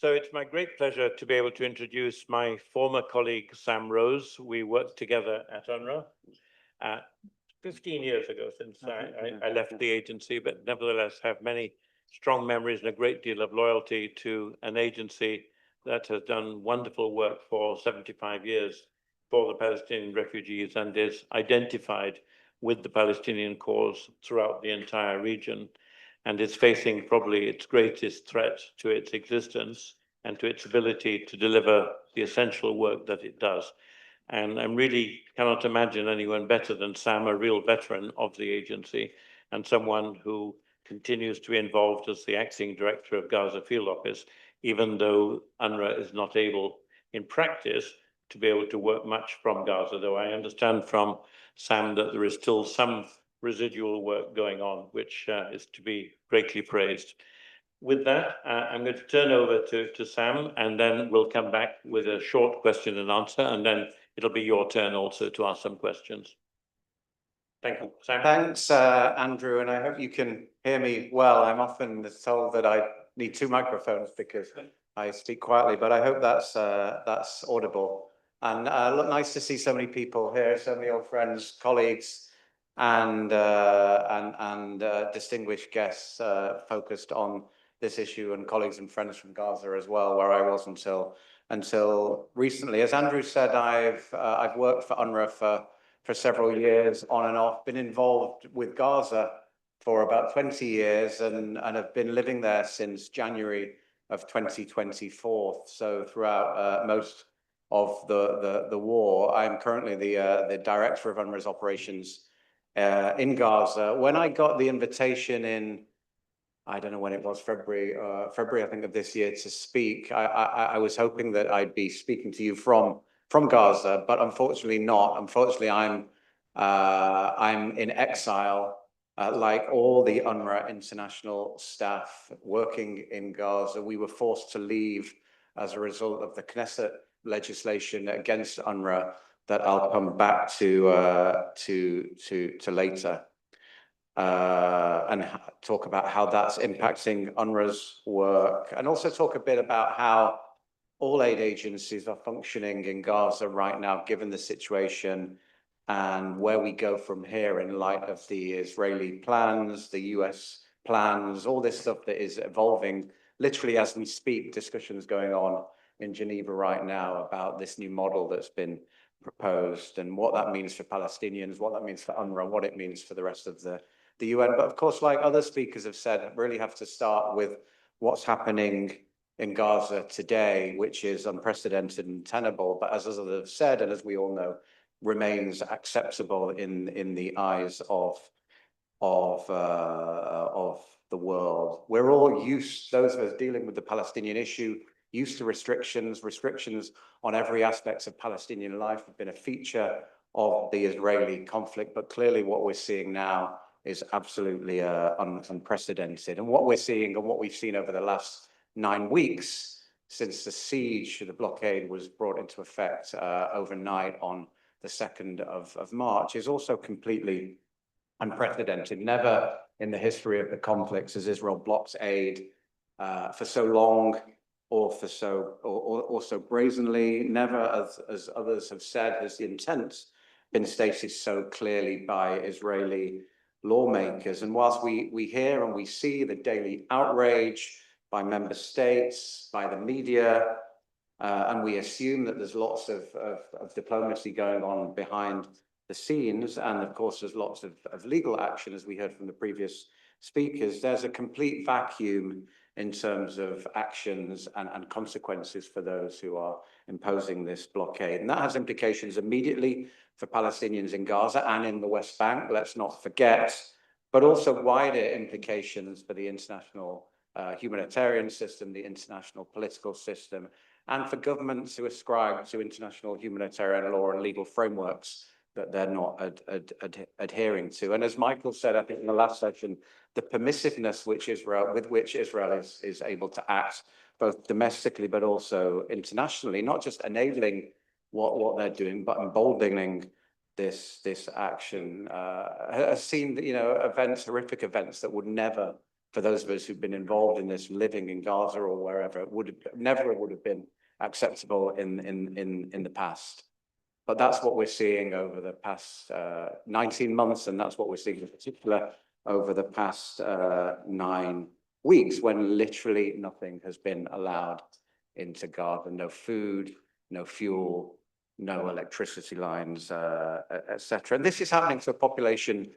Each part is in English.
So it's my great pleasure to be able to introduce my former colleague, Sam Rose. We worked together at UNRWA 15 years ago since I left the agency, but nevertheless have many strong memories and a great deal of loyalty to an agency that has done wonderful work for 75 years for the Palestinian refugees and is identified with the Palestinian cause throughout the entire region, and is facing probably its greatest threat to its existence and to its ability to deliver the essential work that it does. And I really cannot imagine anyone better than Sam, a real veteran of the agency and someone who continues to be involved as the acting director of Gaza Field Office, even though UNRWA is not able in practice to be able to work much from Gaza, though I understand from Sam that there is still some residual work going on, which is to be greatly praised. With that, I'm going to turn over to Sam, and then we'll come back with a short question and answer, and then it'll be your turn also to ask some questions. Thank you, Sam. Thanks, Andrew, and I hope you can hear me well. I'm often told that I need two microphones because I speak quietly, but I hope that's audible. And look, nice to see so many people here, so many old friends, colleagues, and distinguished guests focused on this issue, and colleagues and friends from Gaza as well, where I was until recently. As Andrew said, I've worked for UNRWA for several years on and off, been involved with Gaza for about 20 years and have been living there since January of 2024. So throughout most of the war, I'm currently the director of UNRWA's operations in Gaza. When I got the invitation in, I don't know when it was, February I think of this year, to speak, I was hoping that I'd be speaking to you from Gaza, but unfortunately not. Unfortunately, I'm in exile, like all the UNRWA international staff working in Gaza. We were forced to leave as a result of the Knesset legislation against UNRWA that I'll come back to later, and talk about how that's impacting UNRWA's work, and also talk a bit about how all aid agencies are functioning in Gaza right now, given the situation, and where we go from here in light of the Israeli plans, the US plans, all this stuff that is evolving literally as we speak. Discussions going on in Geneva right now about this new model that's been proposed and what that means for Palestinians, what that means for UNRWA, what it means for the rest of the UN. But of course, like other speakers have said, I really have to start with what's happening in Gaza today, which is unprecedented and tenable, but as others have said, and as we all know, remains acceptable in the eyes of the world. We're all used, those of us dealing with the Palestinian issue, used to restrictions on every aspect of Palestinian life have been a feature of the Israeli conflict, but clearly what we're seeing now is absolutely unprecedented. And what we're seeing, and what we've seen over the last 9 weeks since the siege, the blockade was brought into effect overnight on the 2nd of March, is also completely unprecedented. Never in the history of the conflicts has Israel blocked aid for so long, or so brazenly. Never, as others have said, has the intent been stated so clearly by Israeli lawmakers. And whilst we hear and we see the daily outrage by member states, by the media, and we assume that there's lots of diplomacy going on behind the scenes, and of course there's lots of legal action, as we heard from the previous speakers, there's a complete vacuum in terms of actions and consequences for those who are imposing this blockade. And that has implications immediately for Palestinians in Gaza and in the West Bank, let's not forget, but also wider implications for the international humanitarian system, the international political system, and for governments who ascribe to international humanitarian law and legal frameworks that they're not adhering to. And as Michael said, I think in the last session, the permissiveness with which Israel is able to act, both domestically but also internationally, not just enabling what they're doing, but emboldening this action, has seen, horrific events that would never for those of us who've been involved in this, living in Gaza or wherever, it never would have been acceptable in the past. But that's what we're seeing over the past 19 months, and that's what we're seeing in particular over the past 9 weeks, when literally nothing has been allowed into Gaza. No food, no fuel, no electricity lines, etc. And this is happening to a population,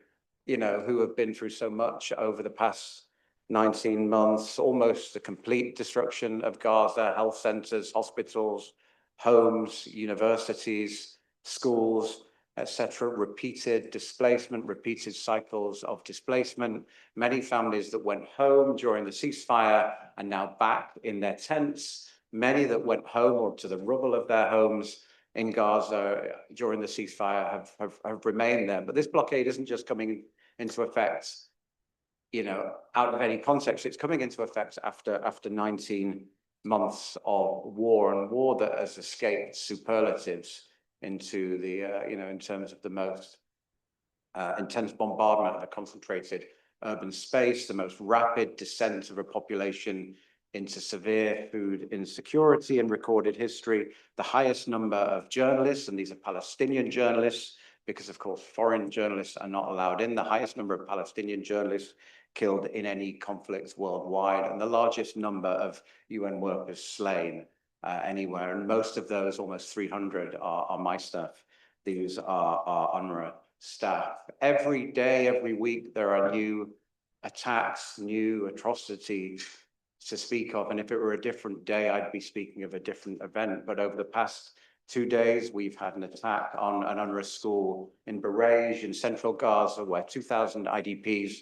who have been through so much over the past 19 months, almost the complete destruction of Gaza, health centers, hospitals, homes, universities, schools, etc. Repeated displacement, repeated cycles of displacement. Many families that went home during the ceasefire are now back in their tents. Many that went home or to the rubble of their homes in Gaza during the ceasefire have remained there. But this blockade isn't just coming into effect, out of any context. It's coming into effect after 19 months of war, and war that has escaped superlatives into the, in terms of the most intense bombardment of a concentrated urban space, the most rapid descent of a population into severe food insecurity in recorded history, the highest number of journalists, and these are Palestinian journalists, because of course foreign journalists are not allowed in, the highest number of Palestinian journalists killed in any conflicts worldwide, and the largest number of UN workers slain anywhere. And most of those, almost 300, are my staff. These are UNRWA staff. Every day, every week, there are new attacks, new atrocities to speak of. And if it were a different day, I'd be speaking of a different event. But over the past 2 days, we've had an attack on an UNRWA school in Barej in central Gaza, where 2,000 IDPs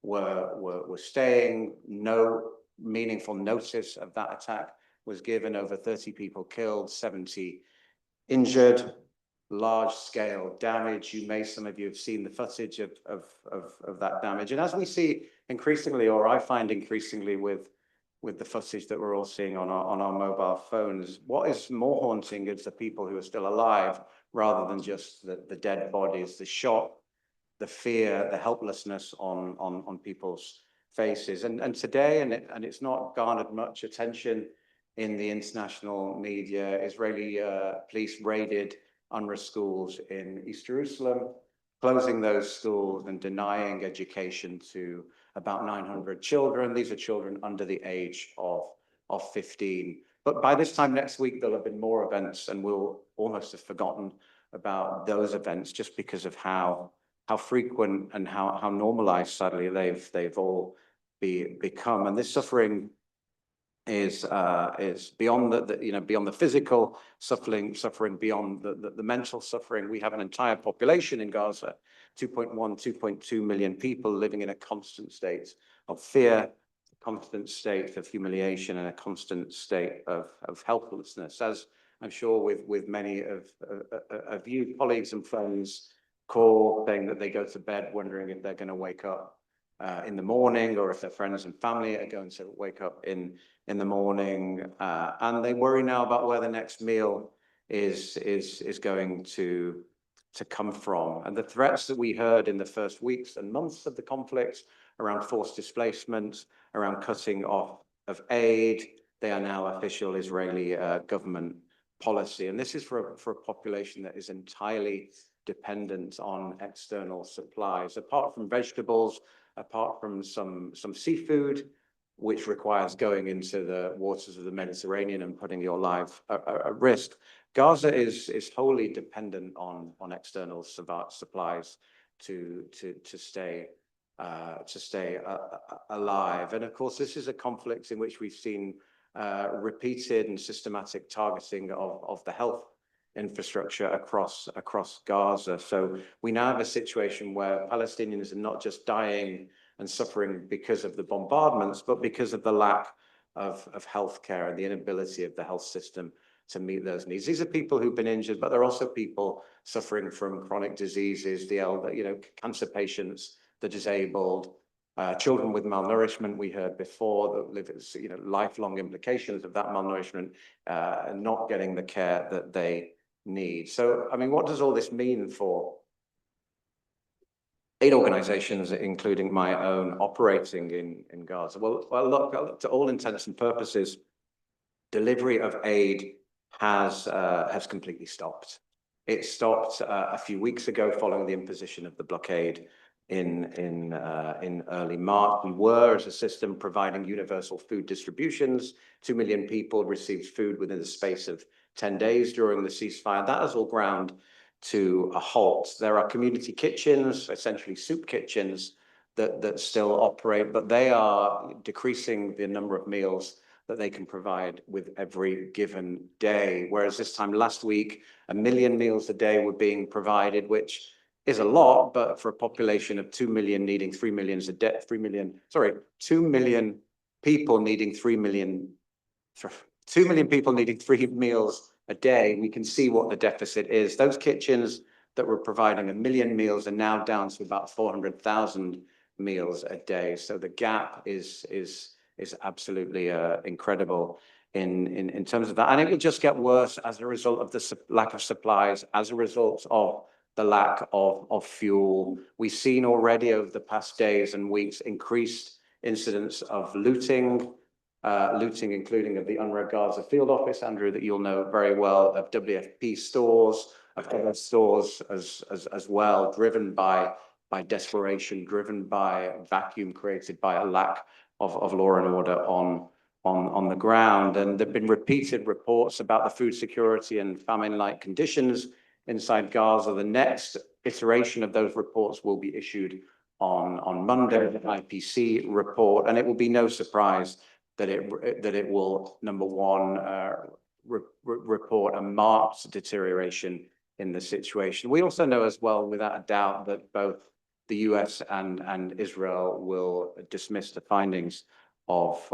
were staying. No meaningful notice of that attack was given. Over 30 people killed, 70 injured, large-scale damage. Some of you have seen the footage of that damage. And as we see increasingly, or I find increasingly with the footage that we're all seeing on our mobile phones, what is more haunting is the people who are still alive, rather than just the dead bodies, the shock, the fear, the helplessness on people's faces. And today, and it's not garnered much attention in the international media, Israeli police raided UNRWA schools in East Jerusalem, closing those schools and denying education to about 900 children. These are children under the age of 15. But by this time next week, there'll have been more events, and we'll almost have forgotten about those events, just because of how frequent and how normalized, sadly, they've all become. And this suffering is beyond beyond the physical suffering, beyond the mental suffering. We have an entire population in Gaza, 2.1, 2.2 million people, living in a constant state of fear, a constant state of humiliation, and a constant state of helplessness. As I'm sure with many of you, colleagues and friends, call saying that they go to bed wondering if they're going to wake up in the morning, or if their friends and family are going to wake up in the morning, and they worry now about where the next meal is going to come from. And the threats that we heard in the first weeks and months of the conflict around forced displacement, around cutting off of aid, they are now official Israeli government policy. And this is for a population that is entirely dependent on external supplies. Apart from vegetables, apart from some seafood, which requires going into the waters of the Mediterranean and putting your life at risk, Gaza is wholly dependent on external supplies to stay alive. And of course, this is a conflict in which we've seen repeated and systematic targeting of the health infrastructure across Gaza. So we now have a situation where Palestinians are not just dying and suffering because of the bombardments, but because of the lack of healthcare and the inability of the health system to meet those needs. These are people who've been injured, but they're also people suffering from chronic diseases, the elder, cancer patients, the disabled, children with malnourishment. We heard before that live, lifelong implications of that malnourishment, not getting the care that they need. So, I mean, what does all this mean for 8 organizations, including my own, operating in Gaza. Well, look, to all intents and purposes, delivery of aid has completely stopped. It stopped a few weeks ago following the imposition of the blockade in early March. We were, as a system, providing universal food distributions. 2 million people received food within the space of 10 days during the ceasefire. That has all ground to a halt. There are community kitchens, essentially soup kitchens, that still operate, but they are decreasing the number of meals that they can provide with every given day. Whereas this time last week, 1 million meals a day were being provided, which is a lot, but for a population of 2 million needing 3 million a day, 2 million people needing 3 million, 2 million people needing 3 meals a day, we can see what the deficit is. Those kitchens that were providing 1 million meals are now down to about 400,000 meals a day. So the gap is absolutely incredible in terms of that. And it will just get worse as a result of the lack of supplies, as a result of the lack of fuel. We've seen already over the past days and weeks increased incidents of looting, including of the UNRWA Gaza field office, Andrew, that you'll know very well, of WFP stores, of other stores as well, driven by desperation, driven by a vacuum created by a lack of law and order on the ground. And there've been repeated reports about the food security and famine-like conditions inside Gaza. The next iteration of those reports will be issued on Monday, the IPC report, and it will be no surprise that it will, number one, report a marked deterioration in the situation. We also know as well, without a doubt, that both the US and Israel will dismiss the findings of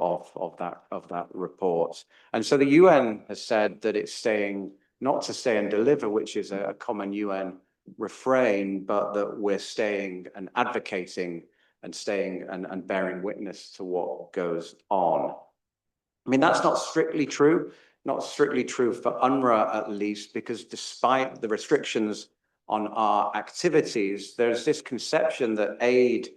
that report. And so the UN has said that it's staying, not to stay and deliver, which is a common UN refrain, but that we're staying and advocating and staying and bearing witness to what goes on. I mean, that's not strictly true for UNRWA at least, because despite the restrictions on our activities, there's this conception that aid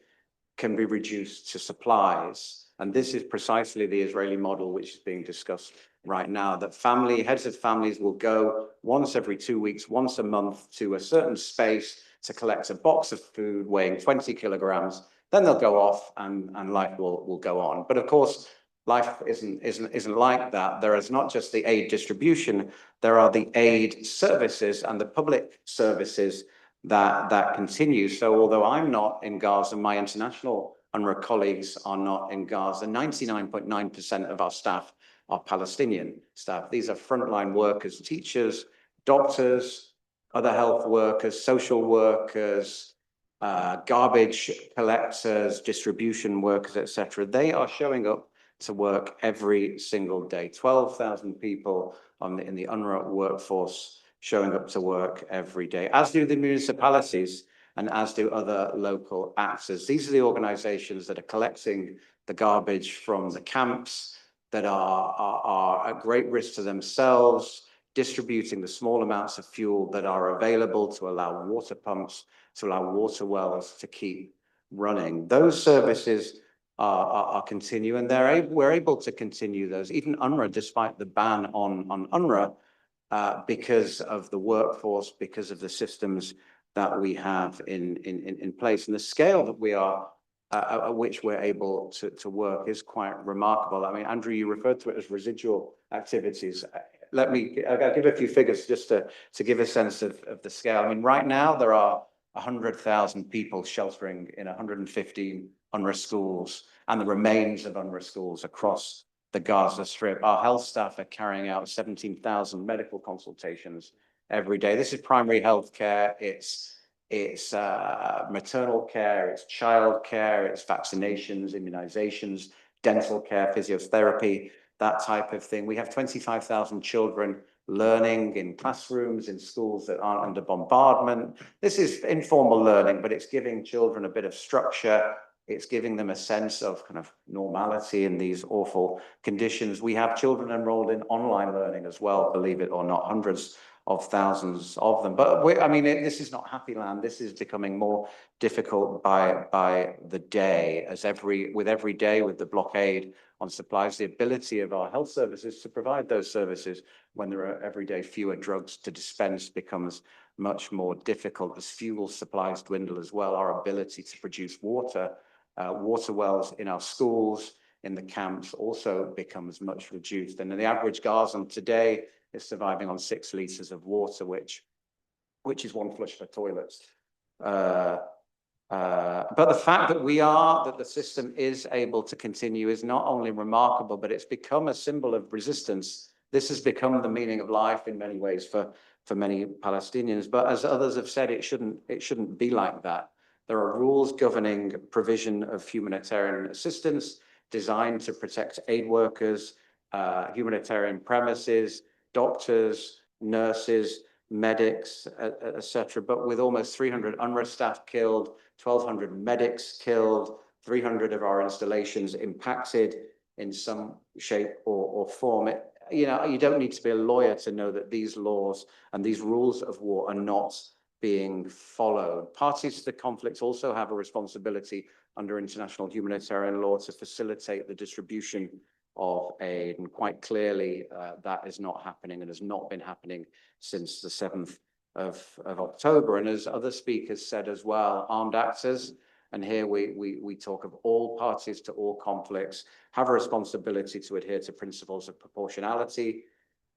can be reduced to supplies. And this is precisely the Israeli model which is being discussed right now, that heads of families will go once every 2 weeks, once a month, to a certain space to collect a box of food weighing 20 kilograms. Then they'll go off and life will go on. But of course, life isn't like that. There is not just the aid distribution, there are the aid services and the public services that continue. So although I'm not in Gaza, my international UNRWA colleagues are not in Gaza, 99.9% of our staff are Palestinian staff. These are frontline workers, teachers, doctors, other health workers, social workers, garbage collectors, distribution workers, etc. They are showing up to work every single day. 12,000 people in the UNRWA workforce showing up to work every day, as do the municipalities and as do other local actors. These are the organizations that are collecting the garbage from the camps, that are at great risk to themselves, distributing the small amounts of fuel that are available to allow water pumps, to allow water wells to keep running. Those services are continuing, and we're able to continue those, even UNRWA, despite the ban on UNRWA, because of the workforce, because of the systems that we have in place. And the scale that we are at which we're able to work is quite remarkable. I mean, Andrew, you referred to it as residual activities. I'll give a few figures just to give a sense of the scale. I mean, right now there are 100,000 people sheltering in 115 UNRWA schools and the remains of UNRWA schools across the Gaza Strip. Our health staff are carrying out 17,000 medical consultations every day. This is primary health care. It's maternal care, it's child care, it's vaccinations, immunizations, dental care, physiotherapy, that type of thing. We have 25,000 children learning in classrooms, in schools that aren't under bombardment. This is informal learning, but it's giving children a bit of structure. It's giving them a sense of kind of normality in these awful conditions. We have children enrolled in online learning as well, believe it or not, hundreds of thousands of them. But I mean, this is not happy land. This is becoming more difficult by the day, as with every day, with the blockade on supplies, the ability of our health services to provide those services when there are every day fewer drugs to dispense becomes much more difficult. As fuel supplies dwindle as well, our ability to produce water wells in our schools, in the camps, also becomes much reduced. And the average Gazan today is surviving on 6 liters of water, which is 1 flush for toilets. But the fact that the system is able to continue is not only remarkable, but it's become a symbol of resistance. This has become the meaning of life in many ways for many Palestinians. But as others have said, it shouldn't be like that. There are rules governing provision of humanitarian assistance designed to protect aid workers, humanitarian premises, doctors, nurses, medics, etc. But with almost 300 UNRWA staff killed, 1,200 medics killed, 300 of our installations impacted in some shape or form, you don't need to be a lawyer to know that these laws and these rules of war are not being followed. Parties to the conflict also have a responsibility under international humanitarian law to facilitate the distribution of aid, and quite clearly that is not happening and has not been happening since the 7th of October. And as other speakers said as well, armed actors, and here we talk of all parties to all conflicts, have a responsibility to adhere to principles of proportionality,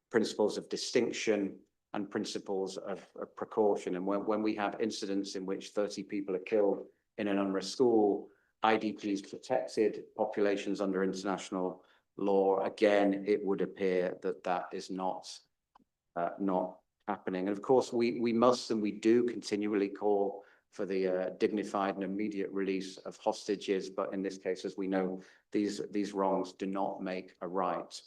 principles of distinction, and principles of precaution. And when we have incidents in which 30 people are killed in an UNRWA school, IDPs protected populations under international law, again, it would appear that is not happening. And of course, we must and we do continually call for the dignified and immediate release of hostages. But in this case, as we know, these wrongs do not make a right.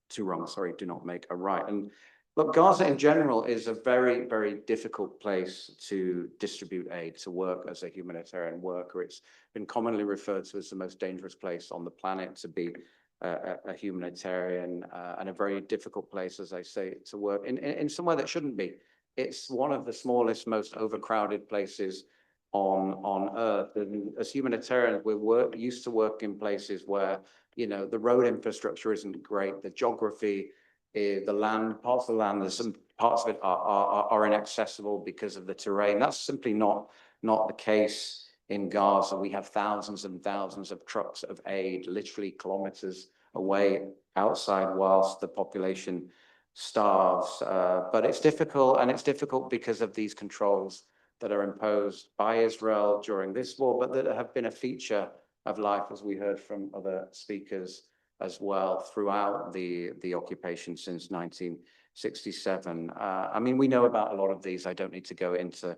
2 wrongs, sorry, do not make a right. And look, Gaza in general is a very, very difficult place to distribute aid, to work as a humanitarian worker. It's been commonly referred to as the most dangerous place on the planet to be a humanitarian, and a very difficult place, as I say, to work in somewhere that shouldn't be. It's one of the smallest, most overcrowded places on earth. And as humanitarians, we're used to work in places where, the road infrastructure isn't great, the geography, the land, parts of the land, there's some parts of it are inaccessible because of the terrain. That's simply not the case in Gaza. We have thousands and thousands of trucks of aid, literally kilometers away outside, whilst the population starves. But it's difficult, and it's difficult because of these controls that are imposed by Israel during this war, but that have been a feature of life, as we heard from other speakers as well, throughout the occupation since 1967. I mean, we know about a lot of these. I don't need to go into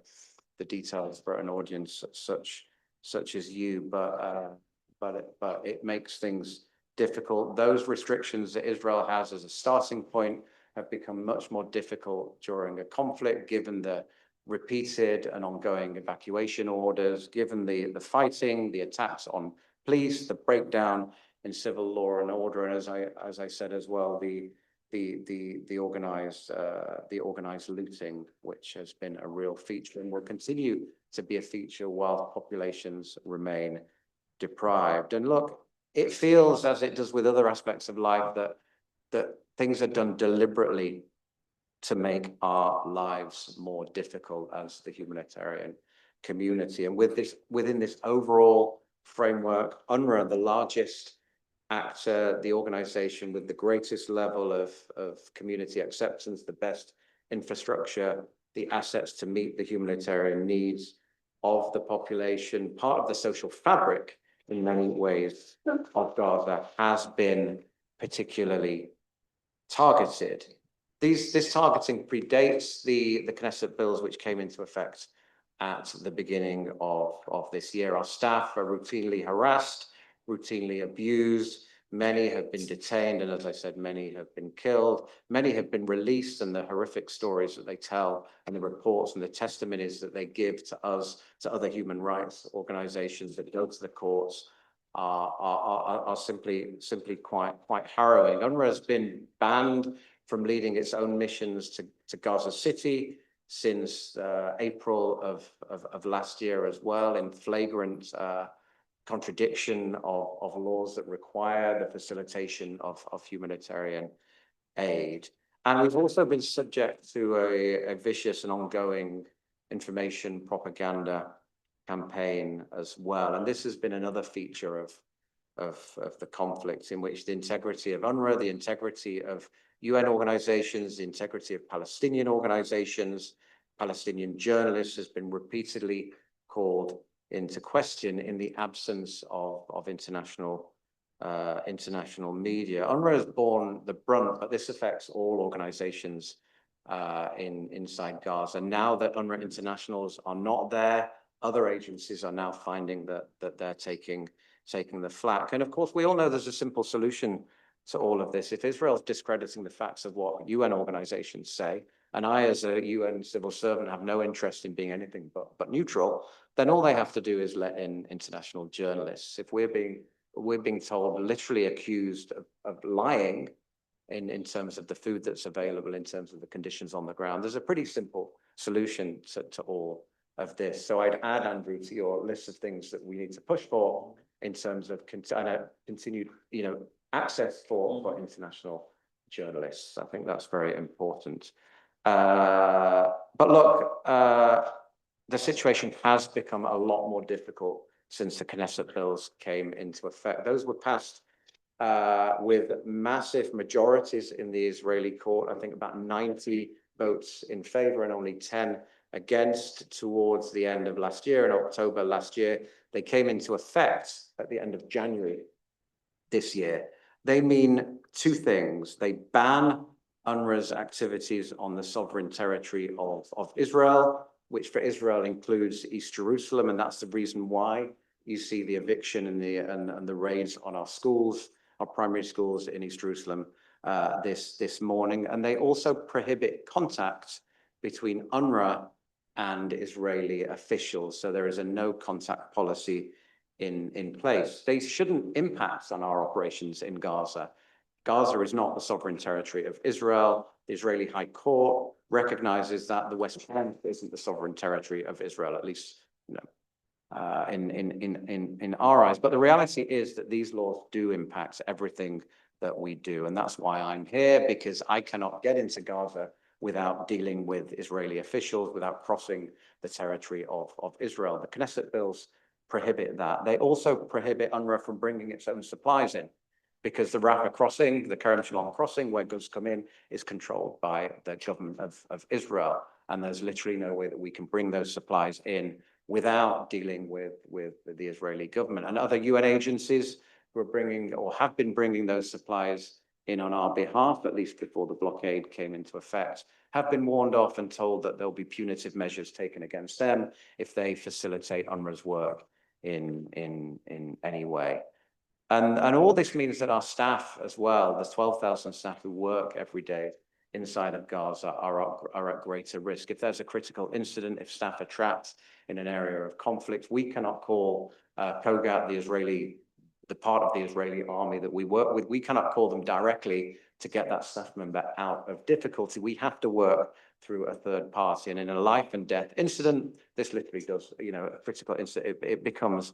the details for an audience such as you, but it makes things difficult. Those restrictions that Israel has as a starting point have become much more difficult during a conflict, given the repeated and ongoing evacuation orders, given the fighting, the attacks on police, the breakdown in civil law and order, and as I said as well, the organized looting, which has been a real feature and will continue to be a feature while populations remain deprived. And look, it feels, as it does with other aspects of life, that things are done deliberately to make our lives more difficult as the humanitarian community. And within this overall framework, UNRWA, the largest actor, the organization with the greatest level of community acceptance, the best infrastructure, the assets to meet the humanitarian needs of the population, part of the social fabric in many ways of Gaza, has been particularly targeted. This targeting predates the Knesset bills, which came into effect at the beginning of this year. Our staff are routinely harassed, routinely abused. Many have been detained, and as I said, many have been killed. Many have been released, and the horrific stories that they tell and the reports and the testimonies that they give to us, to other human rights organizations that go to the courts are simply quite harrowing. UNRWA has been banned from leading its own missions to Gaza City since April of last year as well, in flagrant contradiction of laws that require the facilitation of humanitarian aid. And we've also been subject to a vicious and ongoing information propaganda campaign as well. And this has been another feature of the conflict, in which the integrity of UNRWA, the integrity of UN organizations, the integrity of Palestinian organizations, Palestinian journalists has been repeatedly called into question in the absence of international media. UNRWA has borne the brunt, but this affects all organizations inside Gaza. Now that UNRWA internationals are not there, other agencies are now finding that they're taking the flak. And of course, we all know there's a simple solution to all of this. If Israel's discrediting the facts of what UN organizations say, and I, as a UN civil servant, have no interest in being anything but neutral, then all they have to do is let in international journalists. If we're being told, literally accused of lying in terms of the food that's available, in terms of the conditions on the ground, there's a pretty simple solution to all of this. So I'd add, Andrew, to your list of things that we need to push for in terms of continued, access for international journalists. I think that's very important. But look, the situation has become a lot more difficult since the Knesset bills came into effect. Those were passed with massive majorities in the Israeli court. I think about 90 votes in favor and only 10 against towards the end of last year. In October last year, they came into effect at the end of January this year. They mean two things. They ban UNRWA's activities on the sovereign territory of Israel, which for Israel includes East Jerusalem, and that's the reason why you see the eviction and the raids on our schools, our primary schools in East Jerusalem this morning. And they also prohibit contact between UNRWA and Israeli officials. So there is a no contact policy in place. They shouldn't impact on our operations in Gaza. Gaza is not the sovereign territory of Israel. The Israeli High Court recognizes that the West Bank isn't the sovereign territory of Israel, at least in our eyes. But the reality is that these laws do impact everything that we do. And that's why I'm here, because I cannot get into Gaza without dealing with Israeli officials, without crossing the territory of Israel. The Knesset bills prohibit that. They also prohibit UNRWA from bringing its own supplies in, because the Rafah crossing, the Kerem Shalom crossing, where goods come in, is controlled by the government of Israel. And there's literally no way that we can bring those supplies in without dealing with the Israeli government. And other UN agencies who are bringing or have been bringing those supplies in on our behalf, at least before the blockade came into effect, have been warned off and told that there'll be punitive measures taken against them if they facilitate UNRWA's work in any way. And all this means that our staff as well, the 12,000 staff who work every day inside of Gaza are at greater risk. If there's a critical incident, if staff are trapped in an area of conflict, we cannot call Kogat, the part of the Israeli army that we work with, we cannot call them directly to get that staff member out of difficulty. We have to work through a third party. And in a life and death incident, this literally does, a critical incident, it becomes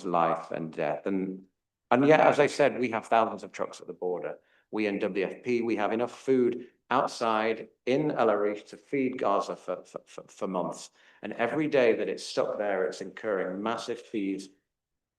life and death. And yet, as I said, we have thousands of trucks at the border. We in WFP, we have enough food outside in El Arish to feed Gaza for months. And every day that it's stuck there, it's incurring massive fees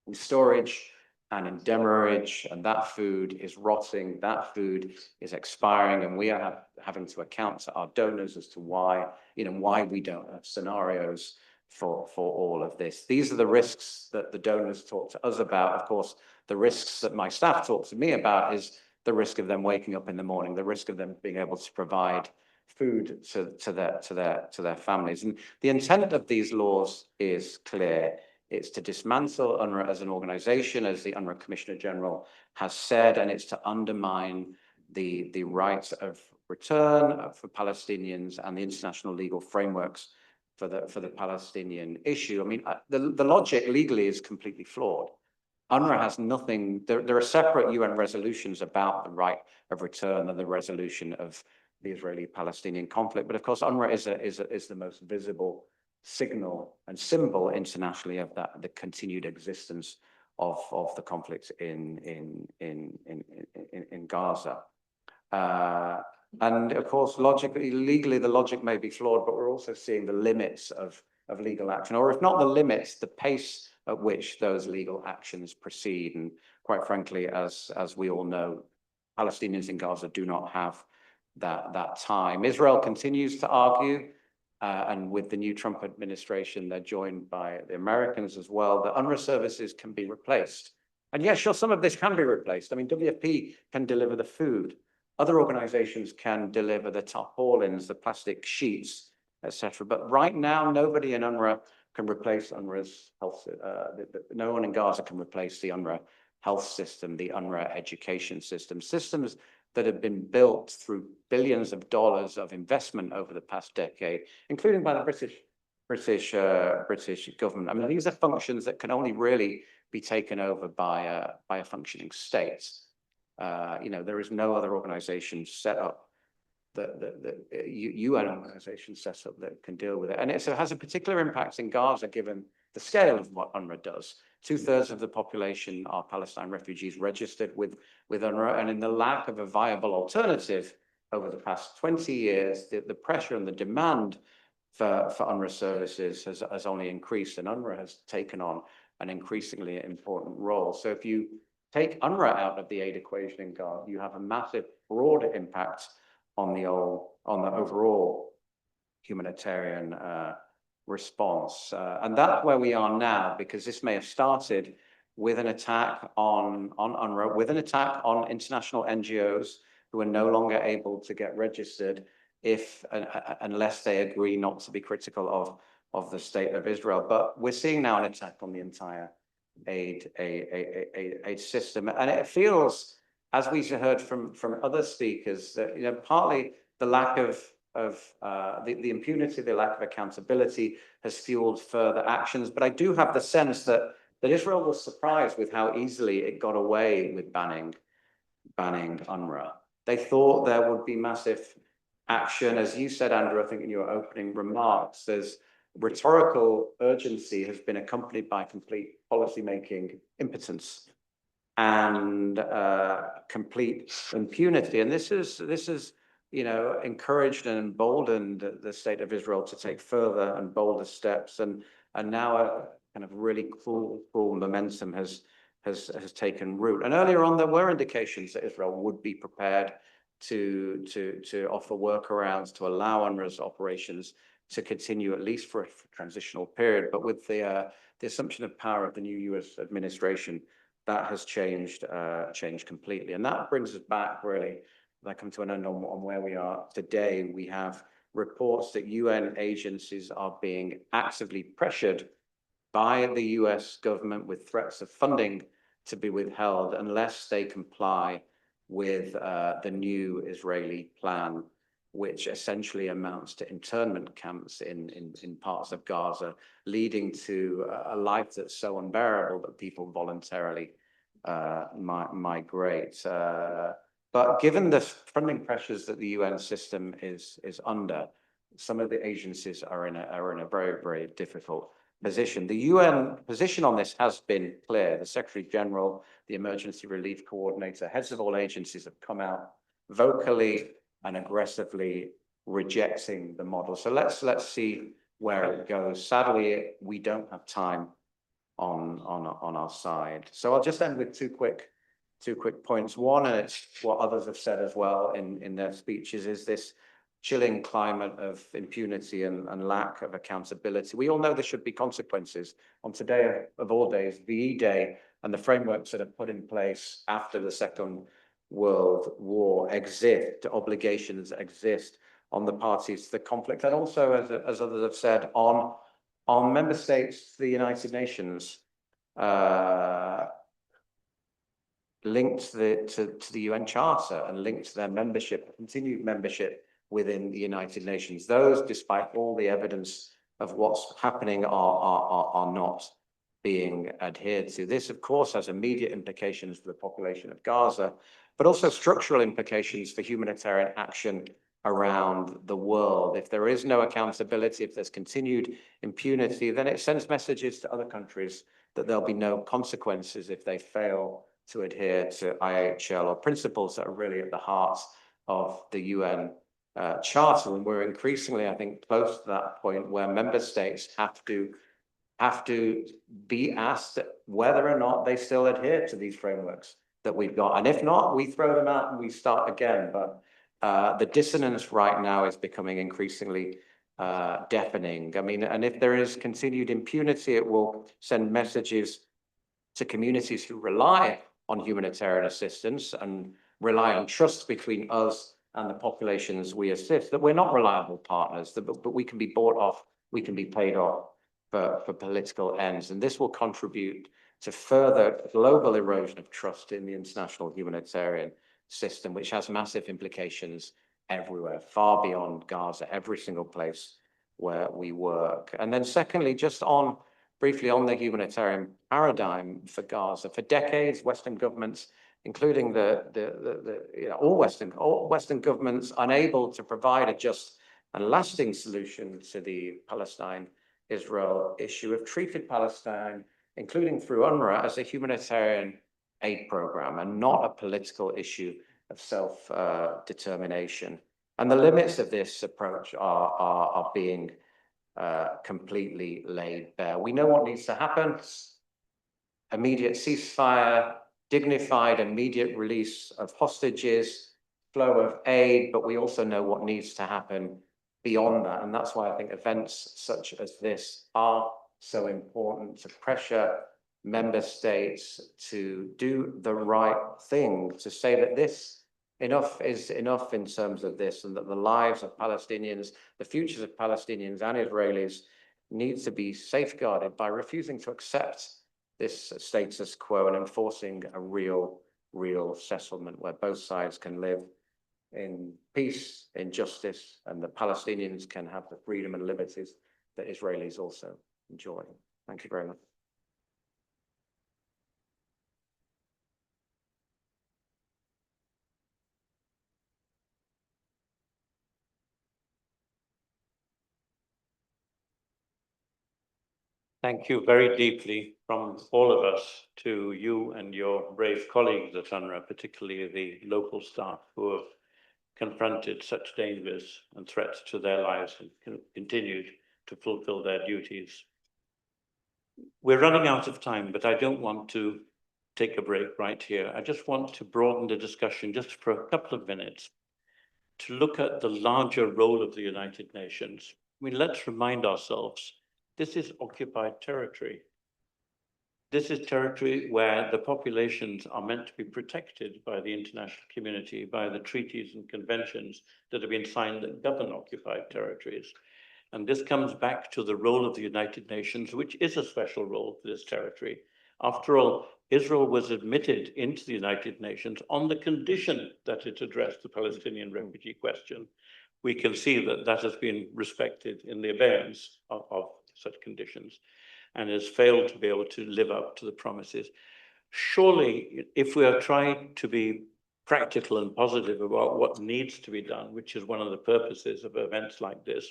in storage and in demurrage, and that food is rotting, that food is expiring, and we are having to account to our donors as to why we don't have scenarios for all of this. These are the risks that the donors talk to us about. Of course, the risks that my staff talk to me about is the risk of them waking up in the morning, the risk of them being able to provide food to their families. And the intent of these laws is clear. It's to dismantle UNRWA as an organization, as the UNRWA Commissioner General has said, and it's to undermine the rights of return for Palestinians and the international legal frameworks for the Palestinian issue. I mean, the logic legally is completely flawed. UNRWA has nothing, there are separate UN resolutions about the right of return and the resolution of the Israeli-Palestinian conflict. But of course, UNRWA is the most visible signal and symbol internationally of that, the continued existence of the conflict in Gaza. And of course, legally, the logic may be flawed, but we're also seeing the limits of legal action, or if not the limits, the pace at which those legal actions proceed. And quite frankly, as we all know, Palestinians in Gaza do not have that time. Israel continues to argue, and with the new Trump administration, they're joined by the Americans as well, that UNRWA services can be replaced. And yes, sure, some of this can be replaced. I mean, WFP can deliver the food. Other organizations can deliver the tarpaulins, the plastic sheets, etc. But right now, nobody in UNRWA can replace UNRWA's health. No one in Gaza can replace the UNRWA health system, the UNRWA education system, systems that have been built through billions of dollars of investment over the past decade, including by the British government. I mean, these are functions that can only really be taken over by a functioning state. There is no other organization set up, the UN organization set up that can deal with it. And it has a particular impact in Gaza, given the scale of what UNRWA does. 2/3 of the population are Palestine refugees registered with UNRWA, and in the lack of a viable alternative over the past 20 years, the pressure and the demand for UNRWA services has only increased, and UNRWA has taken on an increasingly important role. So if you take UNRWA out of the aid equation in Gaza, you have a massive, broader impact on the overall humanitarian response. And that's where we are now, because this may have started with an attack on UNRWA, with an attack on international NGOs who are no longer able to get registered unless they agree not to be critical of the state of Israel. But we're seeing now an attack on the entire aid system. And it feels, as we heard from other speakers, that partly the lack of the impunity, the lack of accountability has fueled further actions. But I do have the sense that Israel was surprised with how easily it got away with banning UNRWA. They thought there would be massive action. As you said, Andrew, I think in your opening remarks, there's rhetorical urgency has been accompanied by complete policymaking impotence and complete impunity. And this is encouraged and emboldened the state of Israel to take further and bolder steps. And now a kind of really cool momentum has taken root. And earlier on, there were indications that Israel would be prepared to offer workarounds to allow UNRWA's operations to continue at least for a transitional period. But with the assumption of power of the new US administration, that has changed completely. And that brings us back, really, I come to an end on where we are today. We have reports that UN agencies are being actively pressured by the US government with threats of funding to be withheld unless they comply with the new Israeli plan, which essentially amounts to internment camps in parts of Gaza, leading to a life that's so unbearable that people voluntarily migrate. But given the funding pressures that the UN system is under, some of the agencies are in a very, very difficult position. The UN position on this has been clear. The Secretary General, the Emergency Relief Coordinator, heads of all agencies have come out vocally and aggressively rejecting the model. So let's see where it goes. Sadly, we don't have time on our side. So I'll just end with two quick points. One, and it's what others have said as well in their speeches, is this chilling climate of impunity and lack of accountability. We all know there should be consequences. On today of all days, VE Day, and the frameworks that are put in place after the Second World War exist, obligations exist on the parties to the conflict, and also, as others have said, on member states to the United Nations, linked to the UN Charter and linked to their membership, continued membership within the United Nations. Those, despite all the evidence of what's happening, are not being adhered to. This, of course, has immediate implications for the population of Gaza, but also structural implications for humanitarian action around the world. If there is no accountability, if there's continued impunity, then it sends messages to other countries that there'll be no consequences if they fail to adhere to IHL or principles that are really at the heart of the UN Charter. And we're increasingly, I think, close to that point where member states have to be asked whether or not they still adhere to these frameworks that we've got. And if not, we throw them out and we start again. But the dissonance right now is becoming increasingly deafening. I mean, and if there is continued impunity, it will send messages to communities who rely on humanitarian assistance and rely on trust between us and the populations we assist, that we're not reliable partners, but we can be bought off, we can be paid off for political ends. And this will contribute to further global erosion of trust in the international humanitarian system, which has massive implications everywhere, far beyond Gaza, every single place where we work. And then secondly, just briefly on the humanitarian paradigm for Gaza, for decades, Western governments, including all Western governments, unable to provide a just and lasting solution to the Palestine-Israel issue, have treated Palestine, including through UNRWA, as a humanitarian aid program and not a political issue of self-determination. And the limits of this approach are being completely laid bare. We know what needs to happen: immediate ceasefire, dignified immediate release of hostages, flow of aid, but we also know what needs to happen beyond that. And that's why I think events such as this are so important, to pressure member states to do the right thing, to say that enough is enough in terms of this, and that the lives of Palestinians, the futures of Palestinians and Israelis need to be safeguarded by refusing to accept this status quo and enforcing a real settlement where both sides can live in peace, in justice, and the Palestinians can have the freedom and liberties that Israelis also enjoy. Thank you very much. Thank you very deeply from all of us to you and your brave colleagues at UNRWA, particularly the local staff who have confronted such dangers and threats to their lives and continued to fulfill their duties. We're running out of time, but I don't want to take a break right here. I just want to broaden the discussion just for a couple of minutes to look at the larger role of the United Nations. I mean, let's remind ourselves, this is occupied territory. This is territory where the populations are meant to be protected by the international community, by the treaties and conventions that have been signed that govern occupied territories. And this comes back to the role of the United Nations, which is a special role for this territory. After all, Israel was admitted into the United Nations on the condition that it addressed the Palestinian refugee question. We can see that that has been respected in the abeyance of such conditions and has failed to be able to live up to the promises. Surely, if we are trying to be practical and positive about what needs to be done, which is one of the purposes of events like this,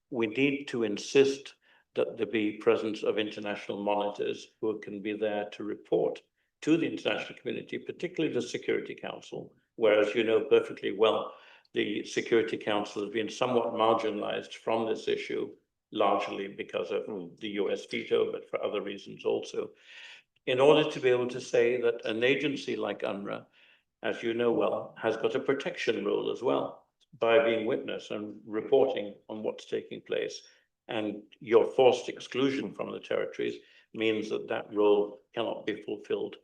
we need to insist that there be presence of international monitors who can be there to report to the international community, particularly the Security Council, whereas you know perfectly well, the Security Council has been somewhat marginalized from this issue, largely because of the US veto, but for other reasons also. In order to be able to say that an agency like UNRWA, as you know well, has got a protection role as well by being witness and reporting on what's taking place. And your forced exclusion from the territories means that that role cannot be fulfilled.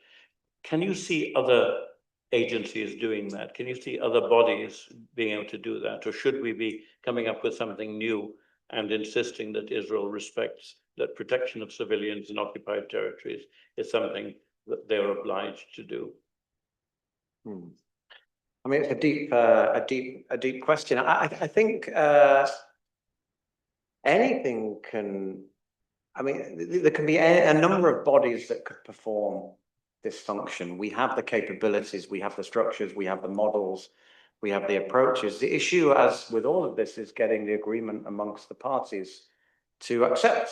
Can you see other agencies doing that? Can you see other bodies being able to do that? Or should we be coming up with something new and insisting that Israel respects that protection of civilians in occupied territories is something that they're obliged to do? I mean, it's a deep question. I think anything can I mean, there can be a number of bodies that could perform this function. We have the capabilities, we have the structures, we have the models, we have the approaches. The issue, as with all of this, is getting the agreement amongst the parties to accept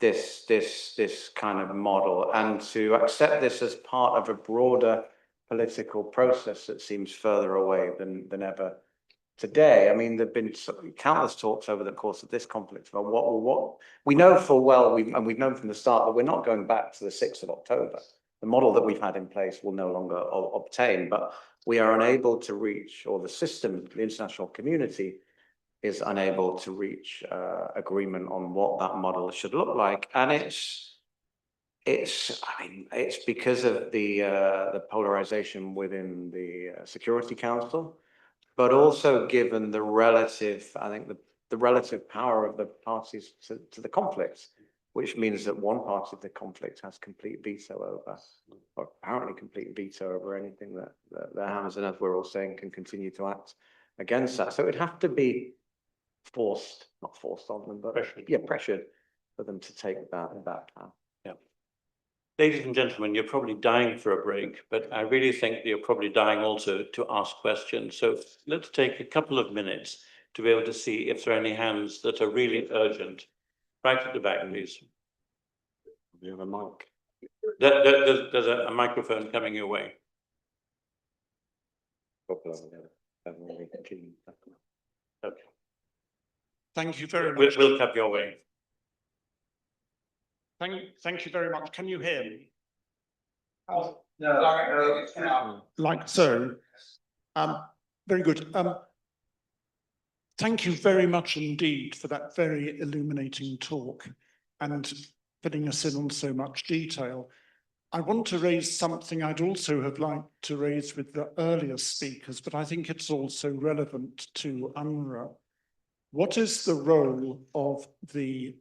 this kind of model and to accept this as part of a broader political process that seems further away than ever today. I mean, there've been countless talks over the course of this conflict about what we know full well, and we've known from the start that we're not going back to the 6th of October. The model that we've had in place will no longer obtain, but we are unable to reach, or the system, the international community is unable to reach agreement on what that model should look like. And I mean, it's because of the polarization within the Security Council, but also given the relative, I think the relative power of the parties to the conflict, which means that one party of the conflict has complete veto over, or apparently complete veto over anything that Hamas, and as we're all saying, can continue to act against that. So it'd have to be not forced on them, but pressured for them to take that path. Yeah. Ladies and gentlemen, you're probably dying for a break, but I really think that you're probably dying also to ask questions. So let's take a couple of minutes to be able to see if there are any hands that are really urgent. Right at the back, please. We have a mic. There's a microphone coming your way. Okay. Thank you very much. We'll come your way. Thank you very much. Can you hear me? No. Like so. Very good. Thank you very much indeed for that very illuminating talk and filling us in on so much detail. I want to raise something I'd also have liked to raise with the earlier speakers, but I think it's also relevant to UNRWA. What is the role of the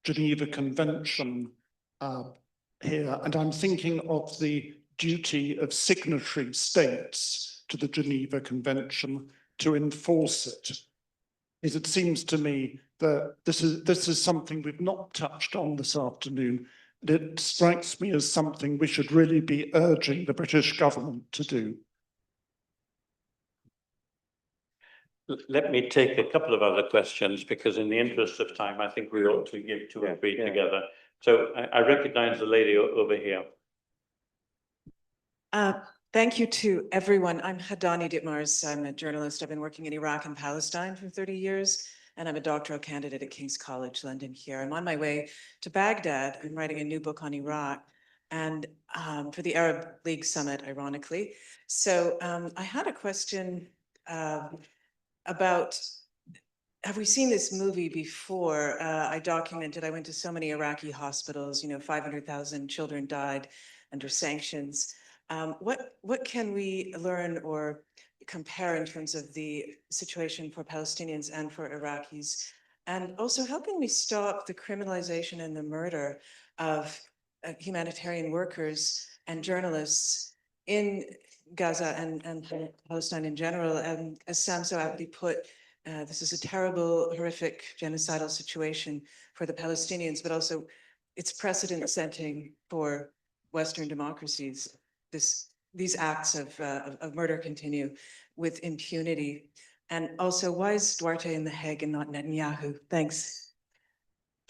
Geneva Convention here? And I'm thinking of the duty of signatory states to the Geneva Convention to enforce it. Because it seems to me that this is something we've not touched on this afternoon. It strikes me as something we should really be urging the British government to do. Let me take a couple of other questions, because in the interest of time, I think we ought to give two or three together. So I recognize the lady over here. Thank you to everyone. I'm Hadani Ditmars. I'm a journalist. I've been working in Iraq and Palestine for 30 years, and I'm a doctoral candidate at King's College London here. I'm on my way to Baghdad. I'm writing a new book on Iraq, and for the Arab League Summit, ironically. So I had a question about, have we seen this movie before? I went to so many Iraqi hospitals, 500,000 children died under sanctions. What can we learn or compare in terms of the situation for Palestinians and for Iraqis? And also, how can we stop the criminalization and the murder of humanitarian workers and journalists in Gaza and Palestine in general? And as Sam so aptly put, this is a terrible, horrific, genocidal situation for the Palestinians, but also it's precedent-setting for Western democracies. These acts of murder continue with impunity. And also, why is Duarte in The Hague and not Netanyahu? Thanks.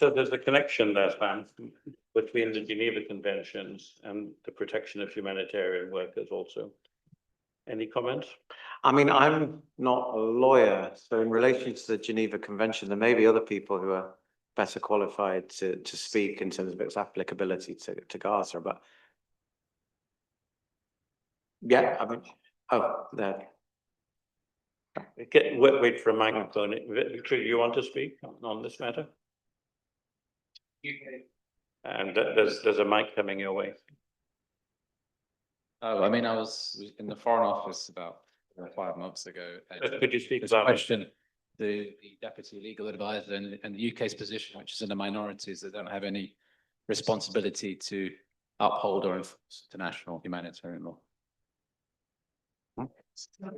So there's a connection there, Sam, between the Geneva Conventions and the protection of humanitarian workers also. Any comments? I mean, I'm not a lawyer, so in relation to the Geneva Convention, there may be other people who are better qualified to speak in terms of its applicability to Gaza, but yeah, I mean, there. Wait for a microphone. Victoria, you want to speak on this matter? And there's a mic coming your way. Oh, I mean, I was in the Foreign Office about 5 months ago. Could you speak This about question? The deputy legal advisor and the UK's position, which is in the minorities, that don't have any responsibility to uphold or enforce international humanitarian law. Sorry,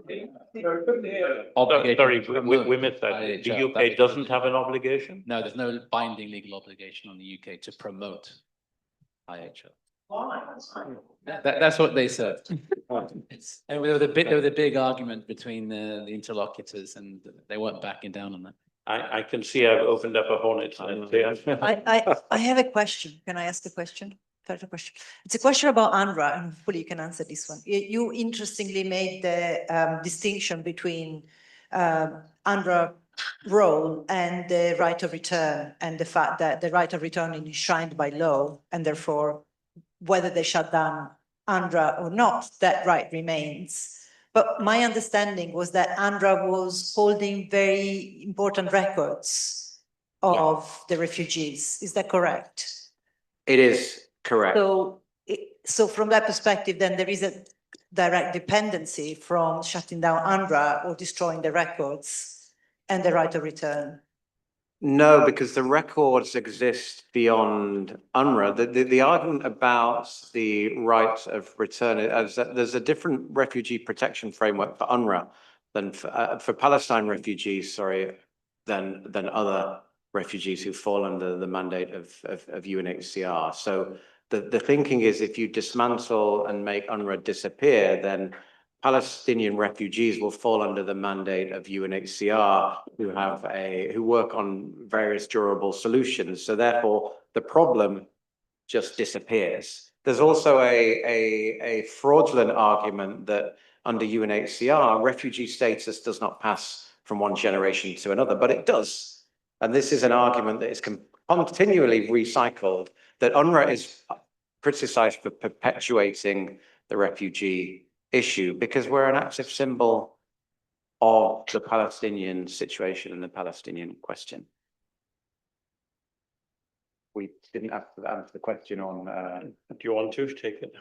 we missed that. The IHL. UK doesn't have an obligation? No, there's no binding legal obligation on the UK to promote IHL. That's what they said. And there was a big argument between the interlocutors, and they weren't backing down on that. I can see I've opened up a hornet's nest here. I have a question. Can I ask the question? Further question. It's a question about UNRWA, and hopefully you can answer this one. You interestingly made the distinction between UNRWA role and the right of return, and the fact that the right of return is enshrined by law, and therefore whether they shut down UNRWA or not, that right remains. But my understanding was that UNRWA was holding very important records of the refugees. Is that correct? It is correct. So from that perspective, then there is a direct dependency from shutting down UNRWA or destroying the records and the right of return. No, because the records exist beyond UNRWA. The argument about the right of return is that there's a different refugee protection framework for UNRWA than for Palestine refugees, than other refugees who fall under the mandate of UNHCR. So the thinking is, if you dismantle and make UNRWA disappear, then Palestinian refugees will fall under the mandate of UNHCR, who work on various durable solutions. So therefore, the problem just disappears. There's also a fraudulent argument that under UNHCR, refugee status does not pass from one generation to another, but it does. And this is an argument that is continually recycled, that UNRWA is criticized for perpetuating the refugee issue because we're an active symbol of the Palestinian situation and the Palestinian question. We didn't have to answer the question on. Do you want to take it?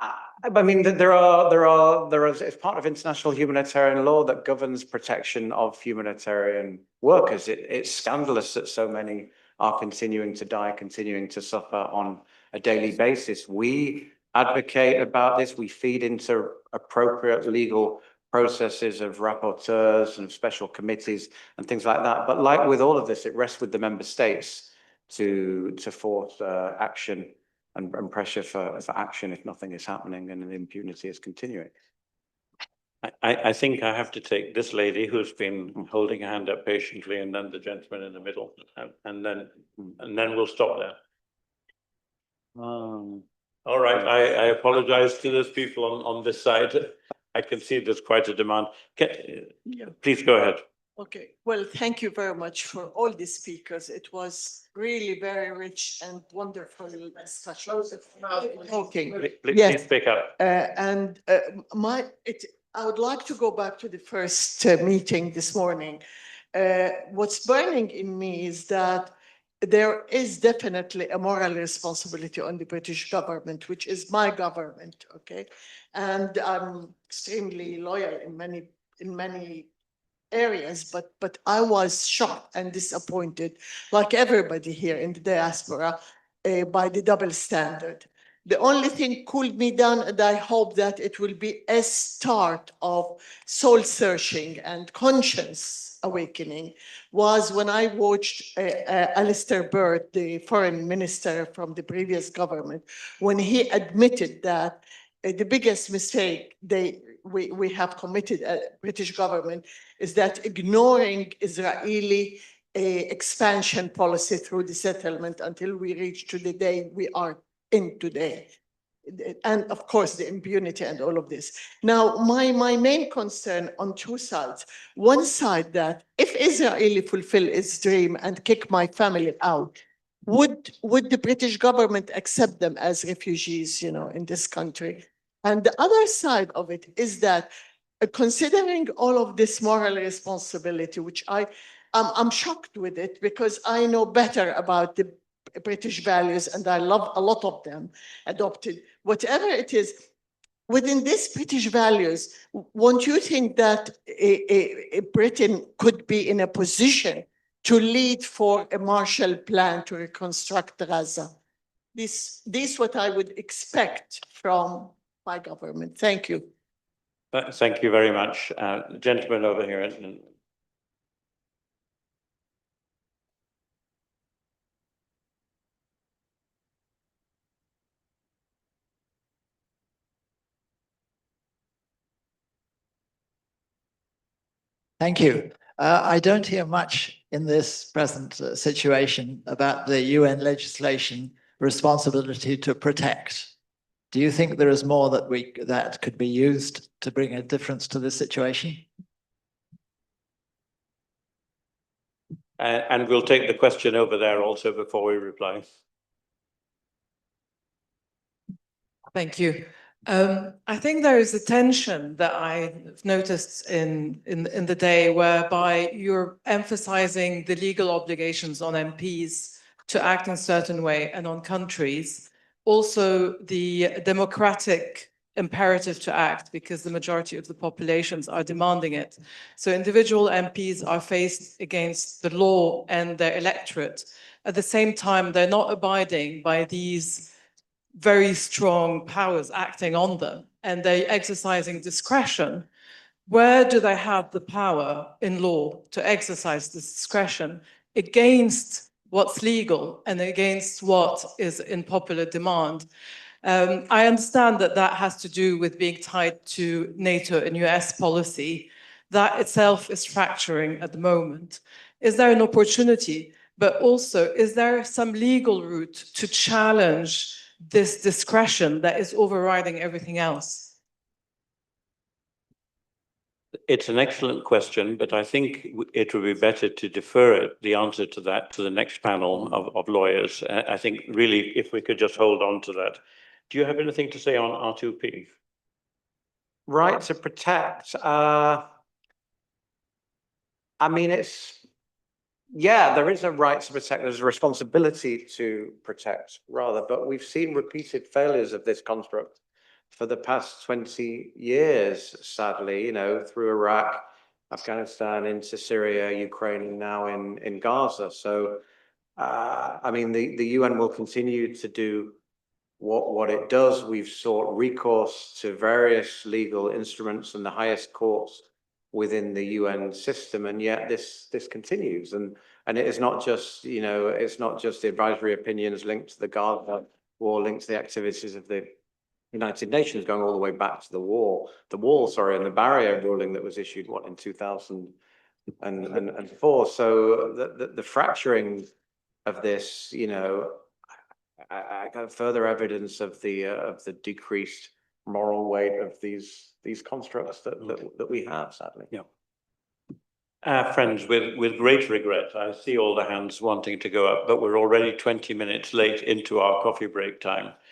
I mean, there are, it's part of international humanitarian law that governs protection of humanitarian workers. It's scandalous that so many are continuing to die, continuing to suffer on a daily basis. We advocate about this. We feed into appropriate legal processes of rapporteurs and special committees and things like that. But like with all of this, it rests with the member states to force action and pressure for action if nothing is happening and the impunity is continuing. I think I have to take this lady who's been holding her hand up patiently, and then the gentleman in the middle, and then we'll stop there. All right, I apologize to those people on this side. I can see there's quite a demand. Please go ahead. Okay, well, thank you very much for all the speakers. It was really very rich and wonderful discussion. Okay, Please speak up. I would like to go back to the first meeting this morning. What's burning in me is that there is definitely a moral responsibility on the British government, which is my government, okay? And I'm extremely loyal in many areas, but I was shocked and disappointed, like everybody here in the diaspora, by the double standard. The only thing cooled me down, and I hope that it will be a start of soul searching and conscience awakening, was when I watched Alistair Burt, the foreign minister from the previous government, when he admitted that the biggest mistake we have committed at British government is that ignoring Israeli expansion policy through the settlement until we reach to the day we are in today. And of course, the impunity and all of this. Now, my main concern on two sides. One side that if Israel fulfill its dream and kick my family out, would the British government accept them as refugees, in this country? And the other side of it is that considering all of this moral responsibility, which I'm shocked with it because I know better about the British values and I love a lot of them adopted. Whatever it is, within these British values, won't you think that Britain could be in a position to lead for a Marshall Plan to reconstruct Gaza? This is what I would expect from my government. Thank you. Thank you very much. Gentleman over here. Thank you. I don't hear much in this present situation about the UN legislation responsibility to protect. Do you think there is more that could be used to bring a difference to this situation? And we'll take the question over there also before we reply. Thank you. I think there is a tension that I've noticed in the day whereby you're emphasizing the legal obligations on MPs to act in a certain way and on countries, also the democratic imperative to act because the majority of the populations are demanding it. So individual MPs are faced against the law and their electorate. At the same time, they're not abiding by these very strong powers acting on them, and they're exercising discretion. Where do they have the power in law to exercise this discretion against what's legal and against what is in popular demand? I understand that that has to do with being tied to NATO and US policy. That itself is fracturing at the moment. Is there an opportunity, but also is there some legal route to challenge this discretion that is overriding everything else? It's an excellent question, but I think it would be better to defer the answer to that to the next panel of lawyers. I think really if we could just hold on to that. Do you have anything to say on R2P? Right to protect. I mean, yeah, there is a right to protect. There's a responsibility to protect, rather, but we've seen repeated failures of this construct for the past 20 years, sadly, through Iraq, Afghanistan, into Syria, Ukraine, and now in Gaza. So, I mean, the UN will continue to do what it does. We've sought recourse to various legal instruments and the highest courts within the UN system, and yet this continues. And it is not just, it's not just the advisory opinions linked to the Gaza war, linked to the activities of the United Nations going all the way back to the wall, and the barrier ruling that was issued, in 2004. So the fracturing of this, I got further evidence of the decreased moral weight of these constructs that we have, sadly. Yeah. Friends, with great regret, I see all the hands wanting to go up, but we're already 20 minutes late into our coffee break time.